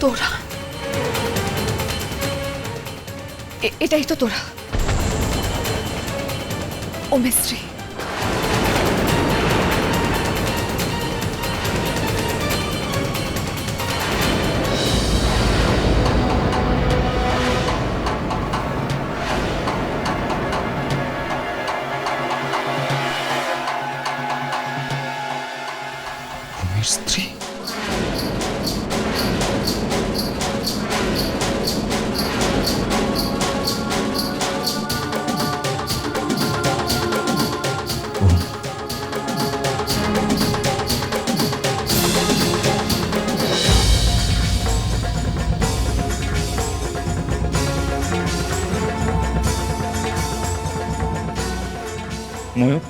তোরা, এটাই তো তোরা, ও মিস্ত্রি। মিস্ত্রি ময়ূক,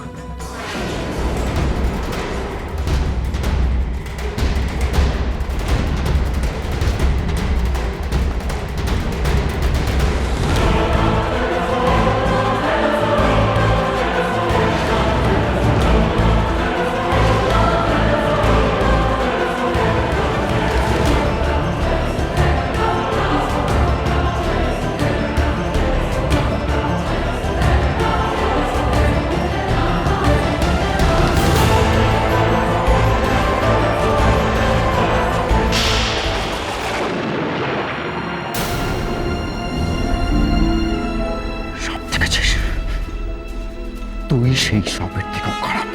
তুই সেই সাপের থেকেও খারাপ।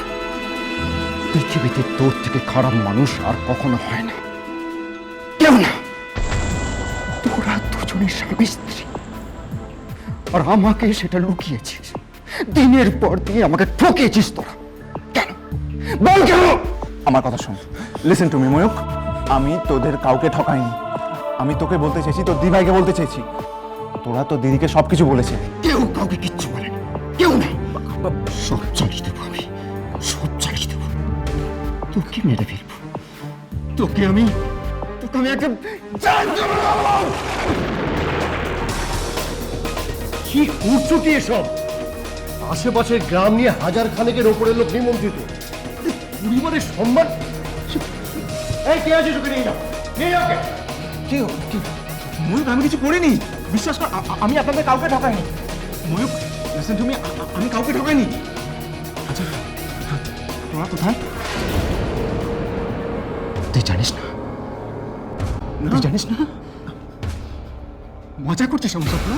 পৃথিবীতে তোর থেকে খারাপ মানুষ আর কখনো হয় না, কেউ না। তোরা দুজনে স্বামী স্ত্রী, আর আমাকে সেটা লুকিয়েছিস। দিনের পর দিন আমাকে ঠকিয়েছিস তোরা। কেন বল, কেন? আমার কথা শোন, লিসেন টু মি ময়ূক। আমি তোদের কাউকে ঠকাইনি। আমি তোকে বলতে চেয়েছি, তোর দিভাইকে বলতে চেয়েছি। তোরা তো দিদিকে সবকিছু বলেছে। কেউ কাউকে কিচ্ছু বলেনি, কেউ না। সব চালিয়ে দেবো আমি, সব চালিয়ে দেবো। তোকে মেরে ফেলবো, তোকে আমি একটা কি করছো কি এসব? আশেপাশের গ্রাম নিয়ে হাজার খানেকের ওপরের লোক নিমন্ত্রিত, পরিবারের সম্মান। এই কে আছে, তোকে নিয়ে যাও, নিয়ে যাও। ময়ূক, আমি কিছু করিনি, বিশ্বাস কর। আমি আপনাদের কাউকে ঠকাইনি। ময়ূক, লিসেন টু মি, আমি কাউকে ঠকাইনি। আচ্ছা, তোরা কোথায়? তুই জানিস না? তুই জানিস না? মজা করছিস আমার সাথে?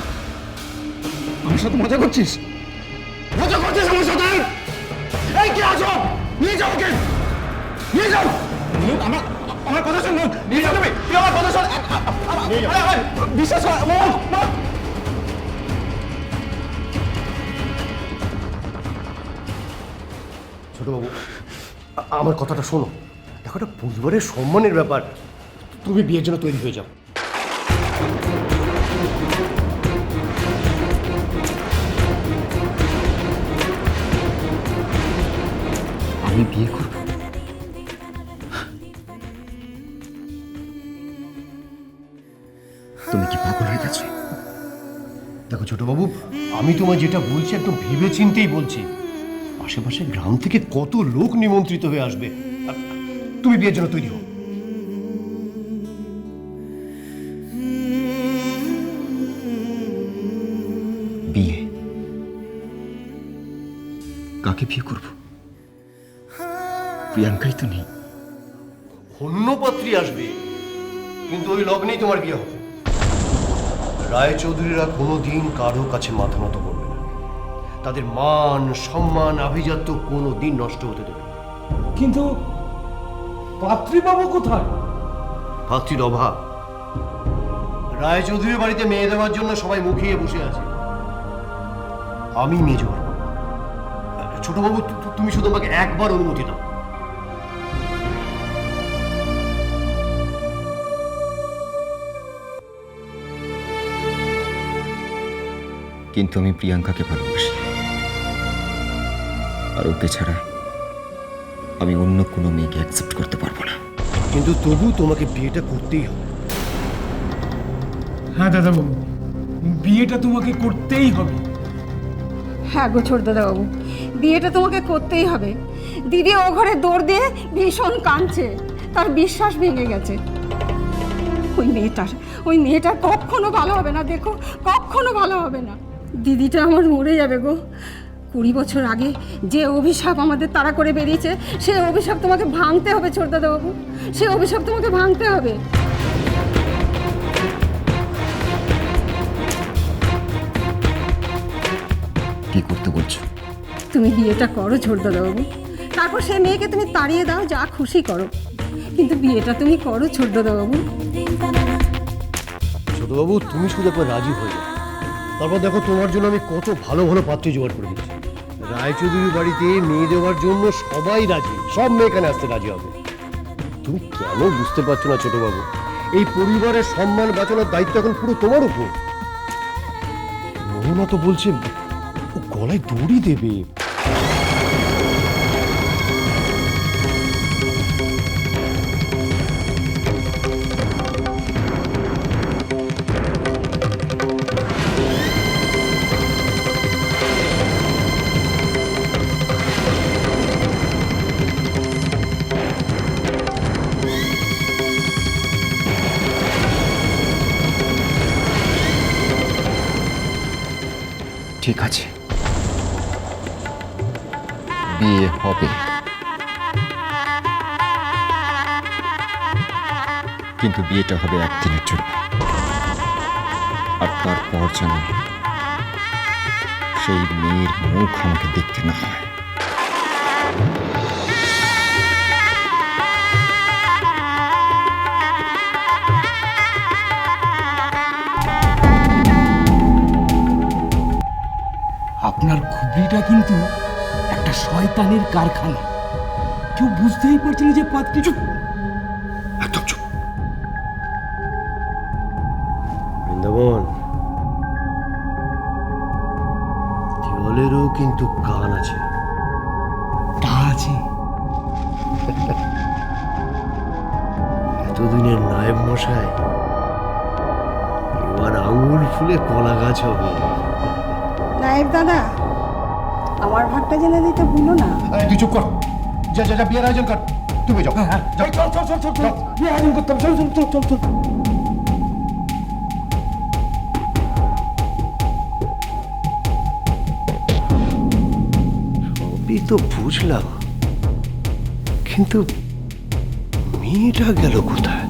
আমার সাথে মজা করছিস? মজা করছিস আমার সাথে? এই কে আছো? নিয়ে যাও ওকে, নিয়ে যাও। আমার কথা শোন, নিয়ে যাও তুমি। তুই আমার কথা শোন, বিশ্বাস কর। ছোটবাবু, আমার কথাটা শোনো। দেখো, এটা পরিবারের সম্মানের ব্যাপার। তুমি বিয়ের জন্য তৈরি হয়ে যাও। আমি বিয়ে করব? তুমি কি পাগল হয়ে গেছো? দেখো ছোটবাবু, আমি তোমায় যেটা বলছি একদম ভেবে চিন্তেই বলছি। আশেপাশে গ্রাম থেকে কত লোক নিমন্ত্রিত হয়ে আসবে। আর তুমি বিয়ের জন্য তৈরি হও। বিয়ে? কাকে বিয়ে করব? প্রিয়াঙ্কাই তো নেই। অন্য পাত্রী আসবে, কিন্তু ওই লগ্নেই তোমার বিয়ে হবে। রায়চৌধুরীরা কোনোদিন কারো কাছে মাথা নত করবে না। তাদের মান সম্মান আভিজাত্য কোনোদিন নষ্ট হতে দেবে না। কিন্তু পাত্রীবাবু কোথায়? পাত্রীর অভাব। রায়চৌধুরীর বাড়িতে মেয়ে দেওয়ার জন্য সবাই মুখিয়ে বসে আছে। আমি মেয়ে জোগাড় করব। ছোটবাবু, তুমি শুধু আমাকে একবার অনুমতি দাও। কিন্তু আমি প্রিয়াঙ্কাকে ভালোবাসি, আর ওকে ছাড়া আমি অন্য কোনো মেয়েকে অ্যাকসেপ্ট করতে পারবো না। কিন্তু তবু তোমাকে বিয়েটা করতেই হবে। হ্যাঁ দাদাবাবু, বিয়েটা তোমাকে করতেই হবে। হ্যাঁ গো ছোট দাদাবাবু, বিয়েটা তোমাকে করতেই হবে। দিদি ও ঘরে দৌড় দিয়ে ভীষণ কাঁদছে, তার বিশ্বাস ভেঙে গেছে। ওই মেয়েটার কখনো ভালো হবে না, দেখো কখনো ভালো হবে না। দিদিটা আমার মরে যাবে গো। 20 বছর আগে যে অভিশাপ আমাদের তাড়া করে বেরিয়েছে, সে অভিশাপ তোমাকে ভাঙতে হবে ছোটদাদাবাবু, সে অভিশাপ তোমাকে ভাঙতে হবে। কি করতে বলছো? তুমি বিয়েটা করো ছোটদাদাবাবু, তারপর সে মেয়েকে তুমি তাড়িয়ে দাও, যা খুশি করো, কিন্তু বিয়েটা তুমি করো ছোটদাদাবাবু। ছোটবাবু, তুমি শুধু একবার রাজি হয়ে যাও, তারপর দেখো তোমার জন্য আমি কত ভালো ভালো পাত্র জোগাড় করে দিচ্ছি। রায়চৌধুরীর বাড়িতে মেয়ে দেওয়ার জন্য সবাই রাজি, সব মেয়ে এখানে আসতে রাজি হবে। তুমি কেন বুঝতে পারছো না ছোটবাবু? এই পরিবারের সম্মান বাঁচানোর দায়িত্ব এখন পুরো তোমার উপর। মোহনা তো বলছে ও গলায় দড়ি দেবে। ঠিক আছে, বিয়ে হবে, কিন্তু বিয়েটা হবে একদিনের জন্য, আর তারপর যেন সেই মেয়ের মুখ আমাকে দেখতে না হয়। আপনার খুবরিটা কিন্তু একটা শয়তানের কারখানা। কেউ বুঝতেই পারছে না যে পাত্রী। চুপ, একদম চুপ। বৃন্দাবন, দেওয়ালেরও কিন্তু কান আছে। তা আছে। এতদিনের নায়েব মশাই এবার আঙুল ফুলে কলা গাছ হবে। নায়েব দাদা, আমার ভাগটা জেনে দিতে ভুলো না। তুই চুপ কর, যা যা যা, বিয়ের আয়োজন কর। তুমি যাও। হ্যাঁ হ্যাঁ, চল চল চল চল চল, বিয়ে আয়োজন করতে হবে। চল চল চল চল চল। সবই তো বুঝলাম, কিন্তু মেয়েটা গেল কোথায়?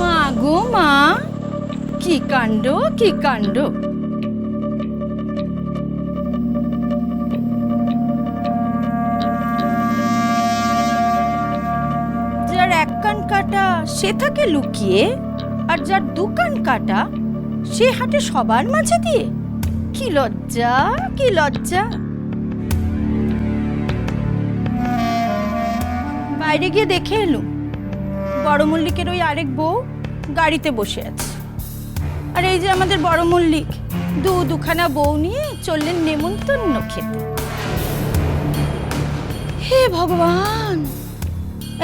মা গো মা, কি কাণ্ড কি কাণ্ড! যার এক কান কাটা সে থাকে লুকিয়ে, আর যার 2 কান কাটা সে হাঁটে সবার মাঝে দিয়ে। কি লজ্জা কি লজ্জা! বাইরে গিয়ে দেখে এলুম, বড় মল্লিকের ওই আরেক বউ গাড়িতে বসে আছে, আর এই যে আমাদের বড় মল্লিক দুখানা বউ নিয়ে চললেন নেমন্তন্ন খেতে। হে ভগবান,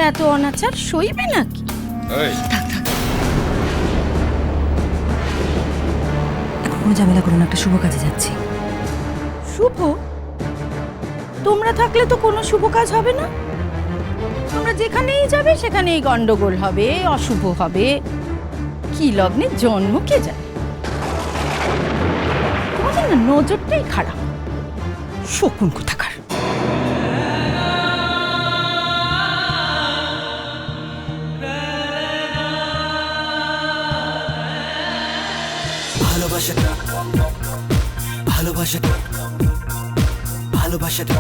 এত অনাচার সইবে নাকি? কোনো ঝামেলা করুন, একটা শুভ কাজে যাচ্ছি। শুভ? তোমরা থাকলে তো কোনো শুভ কাজ হবে না। তোমরা যেখানেই যাবে সেখানেই গন্ডগোল হবে, অশুভ হবে। কি লগ্নে জন্ম কে জানে? তোমাদের না নজরটাই খারাপ। শকুন কোথাকার। ভালোবাসাটা ভালোবাসাটা ভালোবাসাটা